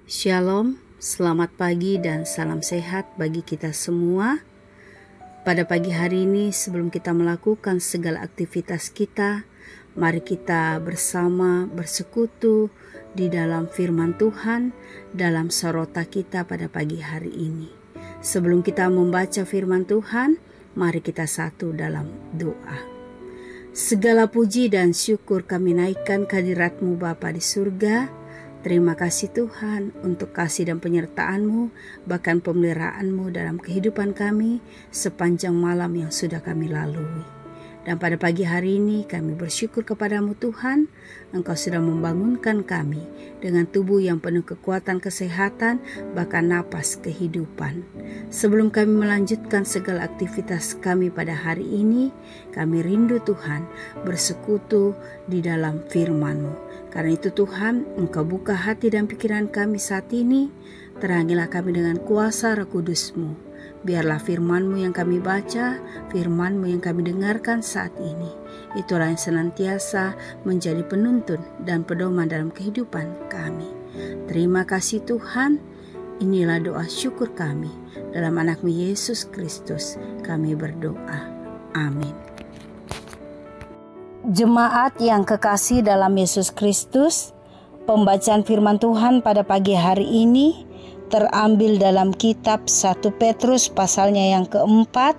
Shalom, selamat pagi dan salam sehat bagi kita semua. Pada pagi hari ini sebelum kita melakukan segala aktivitas kita, mari kita bersama bersekutu di dalam firman Tuhan dalam sorota kita pada pagi hari ini. Sebelum kita membaca firman Tuhan, mari kita satu dalam doa. Segala puji dan syukur kami naikkan kehadirat-Mu Bapa di surga. Terima kasih Tuhan untuk kasih dan penyertaan-Mu, bahkan pemeliharaan-Mu dalam kehidupan kami sepanjang malam yang sudah kami lalui. Dan pada pagi hari ini kami bersyukur kepada-Mu Tuhan, Engkau sudah membangunkan kami dengan tubuh yang penuh kekuatan kesehatan, bahkan napas kehidupan. Sebelum kami melanjutkan segala aktivitas kami pada hari ini, kami rindu Tuhan bersekutu di dalam firman-Mu. Karena itu Tuhan, Engkau buka hati dan pikiran kami saat ini, terangilah kami dengan kuasa Roh Kudus-Mu. Biarlah firman-Mu yang kami baca, firman-Mu yang kami dengarkan saat ini, itulah yang senantiasa menjadi penuntun dan pedoman dalam kehidupan kami. Terima kasih Tuhan, inilah doa syukur kami. Dalam anak-Mu Yesus Kristus kami berdoa. Amin. Jemaat yang kekasih dalam Yesus Kristus, pembacaan firman Tuhan pada pagi hari ini terambil dalam kitab 1 Petrus pasalnya yang keempat,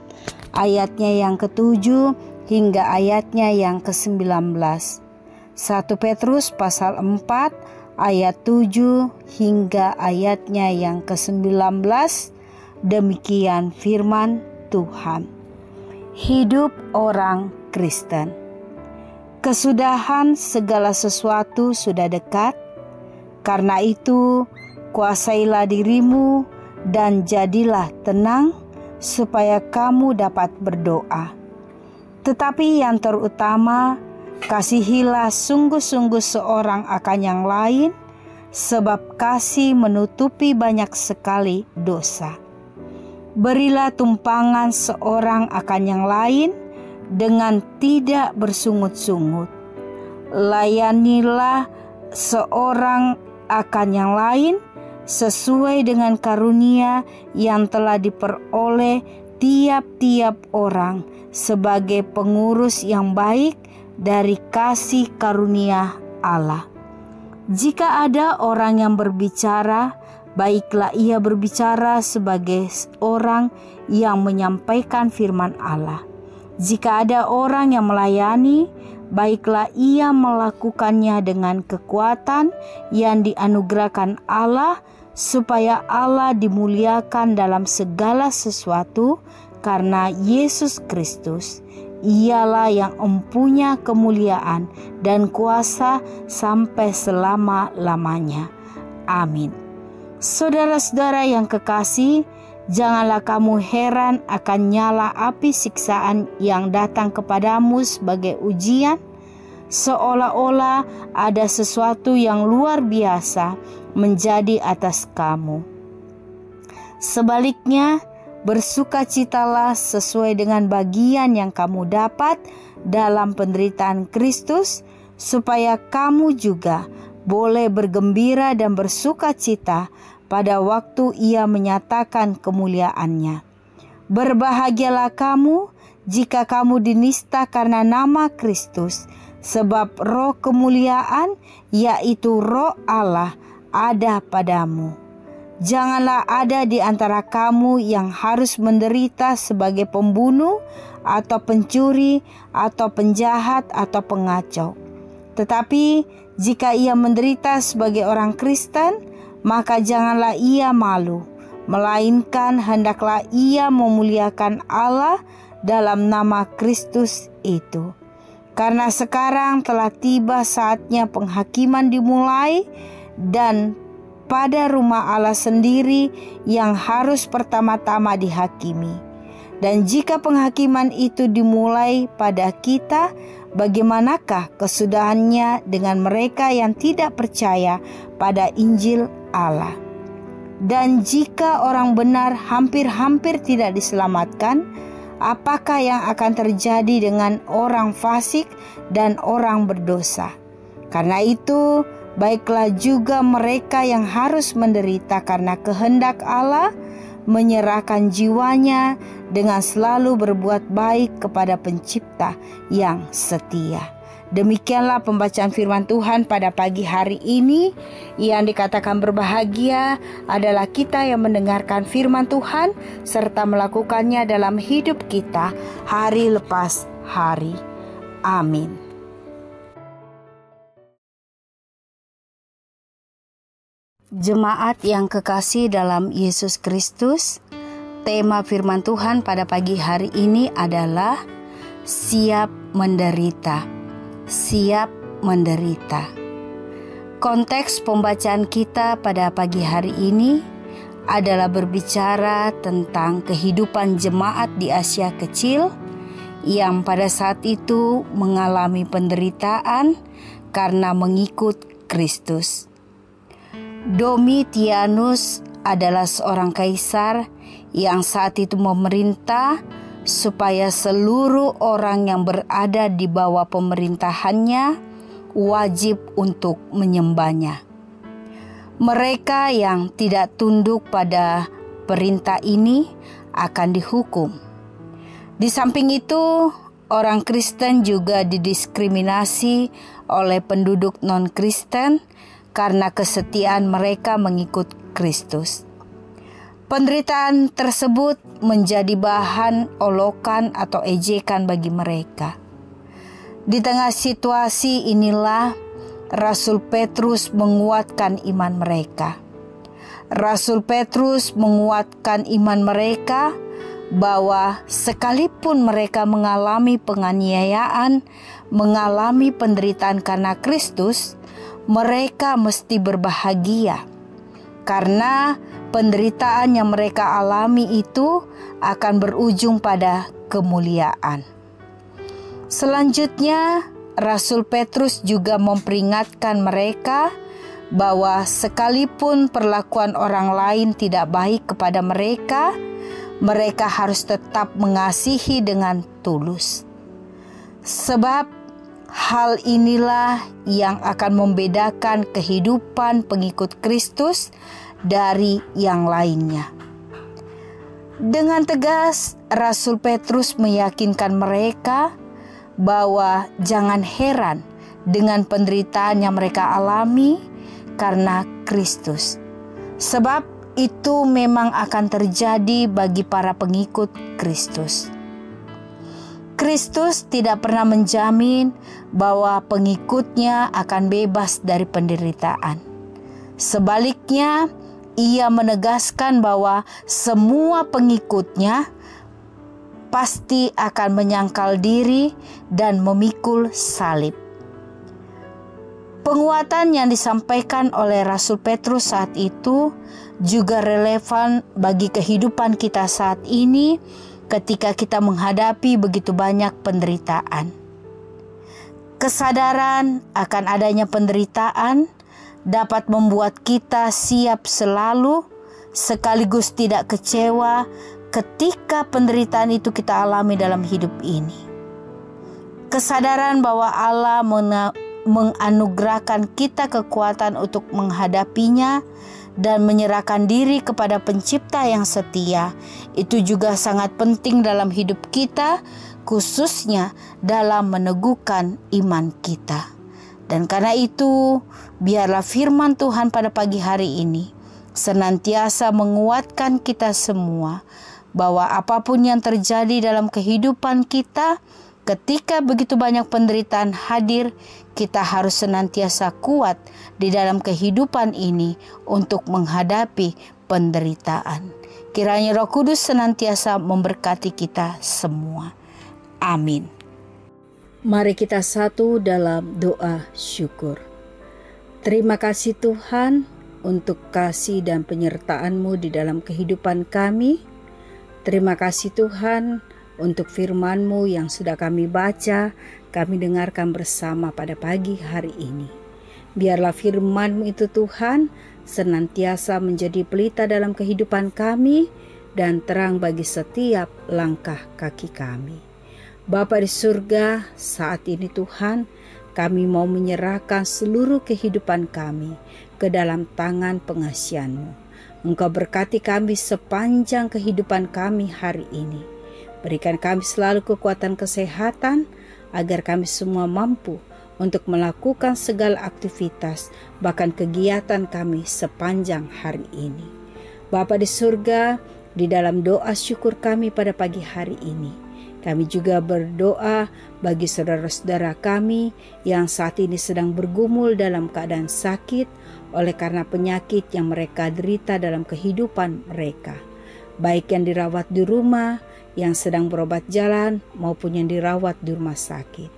ayatnya yang ke-7 hingga ayatnya yang ke-19. 1 Petrus pasal 4 ayat 7 hingga ayatnya yang ke-19. Demikian firman Tuhan. Hidup orang Kristen. Kesudahan segala sesuatu sudah dekat. Karena itu, kuasailah dirimu dan jadilah tenang supaya kamu dapat berdoa. Tetapi yang terutama, kasihilah sungguh-sungguh seorang akan yang lain, sebab kasih menutupi banyak sekali dosa. Berilah tumpangan seorang akan yang lain dengan tidak bersungut-sungut. Layanilah seorang akan yang lain sesuai dengan karunia yang telah diperoleh tiap-tiap orang sebagai pengurus yang baik dari kasih karunia Allah. Jika ada orang yang berbicara, baiklah ia berbicara sebagai orang yang menyampaikan firman Allah. Jika ada orang yang melayani, baiklah ia melakukannya dengan kekuatan yang dianugerahkan Allah, supaya Allah dimuliakan dalam segala sesuatu karena Yesus Kristus. Ialah yang mempunyai kemuliaan dan kuasa sampai selama-lamanya. Amin. Saudara-saudara yang kekasih, janganlah kamu heran akan nyala api siksaan yang datang kepadamu sebagai ujian, seolah-olah ada sesuatu yang luar biasa menjadi atas kamu. Sebaliknya, bersukacitalah sesuai dengan bagian yang kamu dapat dalam penderitaan Kristus, supaya kamu juga boleh bergembira dan bersukacita pada waktu ia menyatakan kemuliaannya. Berbahagialah kamu jika kamu dinista karena nama Kristus, sebab roh kemuliaan, yaitu roh Allah, ada padamu. Janganlah ada di antara kamu yang harus menderita sebagai pembunuh, atau pencuri, atau penjahat, atau pengacau. Tetapi jika ia menderita sebagai orang Kristen, maka janganlah ia malu, melainkan hendaklah ia memuliakan Allah dalam nama Kristus itu. Karena sekarang telah tiba saatnya penghakiman dimulai, dan pada rumah Allah sendiri yang harus pertama-tama dihakimi. Dan jika penghakiman itu dimulai pada kita, bagaimanakah kesudahannya dengan mereka yang tidak percaya pada Injil Allah? Dan jika orang benar hampir-hampir tidak diselamatkan, apakah yang akan terjadi dengan orang fasik dan orang berdosa? Karena itu, baiklah juga mereka yang harus menderita karena kehendak Allah, menyerahkan jiwanya dengan selalu berbuat baik kepada Pencipta yang setia. Demikianlah pembacaan firman Tuhan pada pagi hari ini. Yang dikatakan berbahagia adalah kita yang mendengarkan firman Tuhan serta melakukannya dalam hidup kita hari lepas hari. Amin. Jemaat yang kekasih dalam Yesus Kristus, tema firman Tuhan pada pagi hari ini adalah siap menderita. Siap menderita. Konteks pembacaan kita pada pagi hari ini adalah berbicara tentang kehidupan jemaat di Asia Kecil yang pada saat itu mengalami penderitaan karena mengikut Kristus. Domitianus adalah seorang kaisar yang saat itu memerintah supaya seluruh orang yang berada di bawah pemerintahannya wajib untuk menyembahnya. Mereka yang tidak tunduk pada perintah ini akan dihukum. Di samping itu, orang Kristen juga didiskriminasi oleh penduduk non-Kristen karena kesetiaan mereka mengikut Kristus. Penderitaan tersebut menjadi bahan olokan atau ejekan bagi mereka. Di tengah situasi inilah Rasul Petrus menguatkan iman mereka. Rasul Petrus menguatkan iman mereka bahwa sekalipun mereka mengalami penganiayaan, mengalami penderitaan karena Kristus, mereka mesti berbahagia karena penderitaan yang mereka alami itu akan berujung pada kemuliaan. Selanjutnya, Rasul Petrus juga memperingatkan mereka bahwa sekalipun perlakuan orang lain tidak baik kepada mereka, mereka harus tetap mengasihi dengan tulus. Sebab hal inilah yang akan membedakan kehidupan pengikut Kristus dari yang lainnya. Dengan tegas, Rasul Petrus meyakinkan mereka bahwa jangan heran dengan penderitaan yang mereka alami karena Kristus. Sebab itu memang akan terjadi bagi para pengikut Kristus. Kristus tidak pernah menjamin bahwa pengikutnya akan bebas dari penderitaan. Sebaliknya, ia menegaskan bahwa semua pengikutnya pasti akan menyangkal diri dan memikul salib. Penguatan yang disampaikan oleh Rasul Petrus saat itu juga relevan bagi kehidupan kita saat ini ketika kita menghadapi begitu banyak penderitaan. Kesadaran akan adanya penderitaan dapat membuat kita siap selalu sekaligus tidak kecewa ketika penderitaan itu kita alami dalam hidup ini. Kesadaran bahwa Allah menganugerahkan kita kekuatan untuk menghadapinya dan menyerahkan diri kepada Pencipta yang setia, itu juga sangat penting dalam hidup kita, khususnya dalam meneguhkan iman kita. Dan karena itu, biarlah firman Tuhan pada pagi hari ini senantiasa menguatkan kita semua, bahwa apapun yang terjadi dalam kehidupan kita, ketika begitu banyak penderitaan hadir, kita harus senantiasa kuat di dalam kehidupan ini untuk menghadapi penderitaan. Kiranya Roh Kudus senantiasa memberkati kita semua. Amin. Mari kita satu dalam doa syukur. Terima kasih Tuhan untuk kasih dan penyertaan-Mu di dalam kehidupan kami. Terima kasih Tuhan untuk firman-Mu yang sudah kami baca, kami dengarkan bersama pada pagi hari ini. Biarlah firman-Mu itu Tuhan senantiasa menjadi pelita dalam kehidupan kami dan terang bagi setiap langkah kaki kami. Bapa di surga, saat ini Tuhan, kami mau menyerahkan seluruh kehidupan kami ke dalam tangan pengasihan-Mu. Engkau berkati kami sepanjang kehidupan kami hari ini. Berikan kami selalu kekuatan kesehatan, agar kami semua mampu untuk melakukan segala aktivitas, bahkan kegiatan kami sepanjang hari ini. Bapa di surga, di dalam doa syukur kami pada pagi hari ini, kami juga berdoa bagi saudara-saudara kami yang saat ini sedang bergumul dalam keadaan sakit oleh karena penyakit yang mereka derita dalam kehidupan mereka, baik yang dirawat di rumah, yang sedang berobat jalan, maupun yang dirawat di rumah sakit.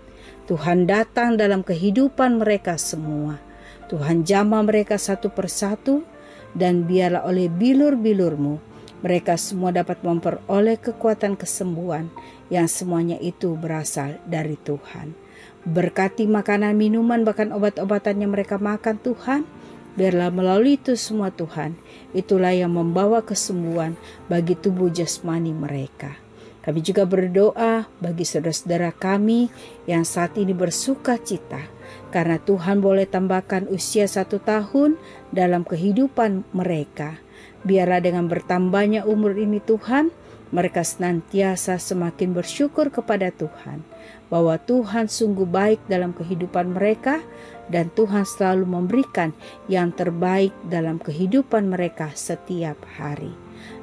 Tuhan datang dalam kehidupan mereka semua. Tuhan jamah mereka satu persatu, dan biarlah oleh bilur-bilur-Mu mereka semua dapat memperoleh kekuatan kesembuhan yang semuanya itu berasal dari Tuhan. Berkati makanan, minuman, bahkan obat-obatan yang mereka makan Tuhan. Biarlah melalui itu semua Tuhan, itulah yang membawa kesembuhan bagi tubuh jasmani mereka. Kami juga berdoa bagi saudara-saudara kami yang saat ini bersuka cita karena Tuhan boleh tambahkan usia 1 tahun dalam kehidupan mereka. Biarlah dengan bertambahnya umur ini Tuhan, mereka senantiasa semakin bersyukur kepada Tuhan bahwa Tuhan sungguh baik dalam kehidupan mereka dan Tuhan selalu memberikan yang terbaik dalam kehidupan mereka setiap hari.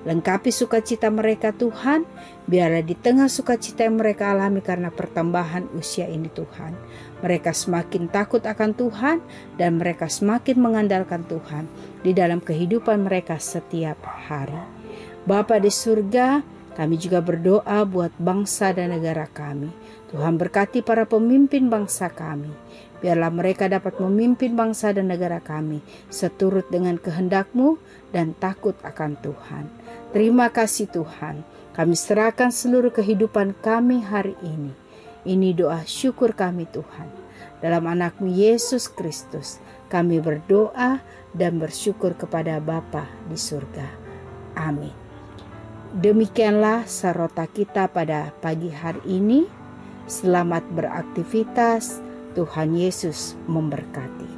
Lengkapi sukacita mereka Tuhan, biarlah di tengah sukacita yang mereka alami karena pertambahan usia ini Tuhan, mereka semakin takut akan Tuhan dan mereka semakin mengandalkan Tuhan di dalam kehidupan mereka setiap hari. Bapa di surga, kami juga berdoa buat bangsa dan negara kami. Tuhan berkati para pemimpin bangsa kami. Biarlah mereka dapat memimpin bangsa dan negara kami seturut dengan kehendak-Mu dan takut akan Tuhan. Terima kasih Tuhan. Kami serahkan seluruh kehidupan kami hari ini. Ini doa syukur kami Tuhan. Dalam anak-Mu Yesus Kristus kami berdoa dan bersyukur kepada Bapa di surga. Amin. Demikianlah sarota kita pada pagi hari ini. Selamat beraktivitas. Tuhan Yesus memberkati.